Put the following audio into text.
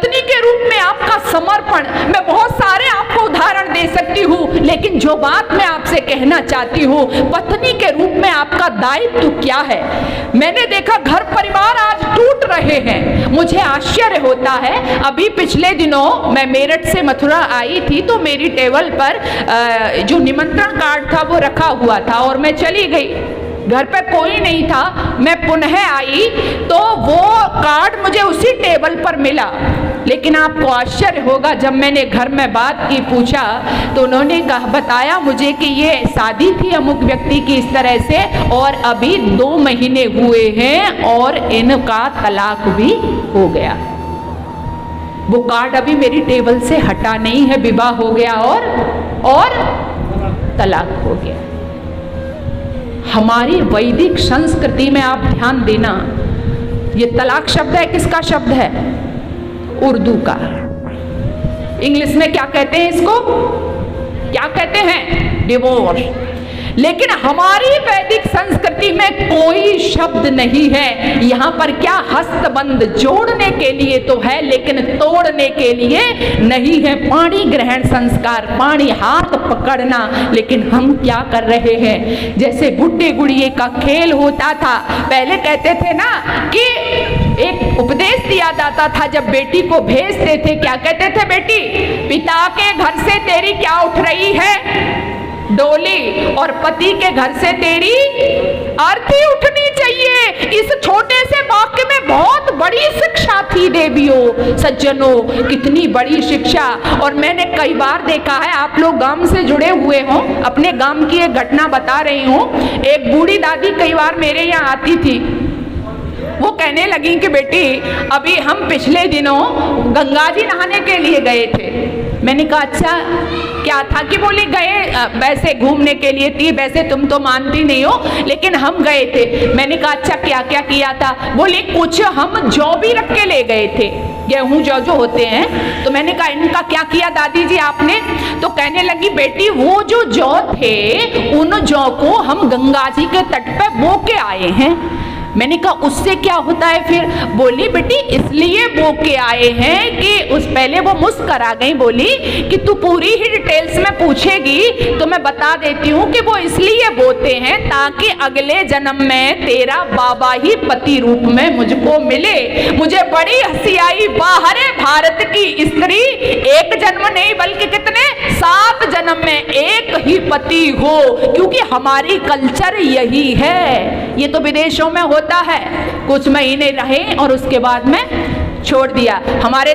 पत्नी के रूप में आपका समर्पण, मैं बहुत सारे आपको उदाहरण दे सकती हूँ, लेकिन जो बात मैं आपसे कहना चाहती हूँ, पत्नी के रूप में आपका दायित्व क्या है। मैंने देखा घर परिवार आज टूट रहे हैं। मुझे आश्चर्य होता है, अभी पिछले दिनों मैं मेरठ से मथुरा आई थी, तो मेरी टेबल पर जो निमंत्रण कार्ड था वो रखा हुआ था और मैं चली गई, घर पे कोई नहीं था। मैं पुनः आई तो वो कार्ड मुझे उसी टेबल पर मिला, लेकिन आपको आश्चर्य होगा, जब मैंने घर में बात की, पूछा, तो उन्होंने बताया मुझे कि ये शादी थी अमुक व्यक्ति की इस तरह से और अभी 2 महीने हुए हैं और इनका तलाक भी हो गया। वो कार्ड अभी मेरी टेबल से हटा नहीं है, विवाह हो गया और तलाक हो गया। हमारी वैदिक संस्कृति में आप ध्यान देना, ये तलाक शब्द है, किसका शब्द है? उर्दू का। इंग्लिश में क्या कहते हैं इसको? क्या कहते हैं? डिवोर्स। लेकिन हमारी वैदिक संस्कृति में कोई शब्द नहीं है। यहाँ पर क्या हस्तबंध जोड़ने के लिए तो है, लेकिन तोड़ने के लिए नहीं है। पाणी ग्रहण संस्कार, पाणी हाथ पकड़ना, लेकिन हम क्या कर रहे हैं? जैसे गुड्डे गुड़िए का खेल होता था, पहले कहते थे ना कि एक उपदेश दिया जाता था जब बेटी को भेजते थे, क्या कहते थे? बेटी, पिता के घर से तेरी क्या उठ रही है? डोली, और पति के घर से तेरी अर्थी उठनी चाहिए। इस छोटे से वाक्य में बहुत बड़ी शिक्षा थी देवियों, सज्जनों, कितनी बड़ी शिक्षा। और मैंने कई बार देखा है, आप लोग गांव से जुड़े हुए हो, अपने गांव की एक घटना बता रही हूँ। एक बूढ़ी दादी कई बार मेरे यहाँ आती थी, वो कहने लगी कि बेटी, अभी हम पिछले दिनों गंगा जी नहाने के लिए गए थे। मैंने कहा अच्छा क्या था? कि बोली गए वैसे घूमने के लिए थी, वैसे तुम तो मानती नहीं हो, लेकिन हम गए थे। मैंने कहा अच्छा क्या क्या किया था? बोली कुछ हम जौ भी रख के ले गए थे, गेहूं जौ जो होते हैं। तो मैंने कहा इनका क्या किया दादी जी आपने? तो कहने लगी बेटी, वो जो जौ थे उन जौ को हम गंगा जी के तट पे बो के आए हैं। मैंने कहा उससे क्या होता है फिर? बोली बेटी इसलिए बो के आए हैं कि उस पहले वो मुस्कुरा गई, बोली कि तू पूरी ही डिटेल्स में पूछेगी तो मैं बता देती हूँ कि वो इसलिए बोते हैं ताकि अगले जन्म में तेरा बाबा ही पति रूप में मुझको मिले। मुझे बड़ी हंसी आई, बाहरे भारत की स्त्री एक जन्म नहीं बल्कि कितने 7 जन्म में एक ही पति हो, क्योंकि हमारी कल्चर यही है। ये तो विदेशों में होता है, कुछ महीने रहे और उसके बाद में छोड़ दिया। हमारे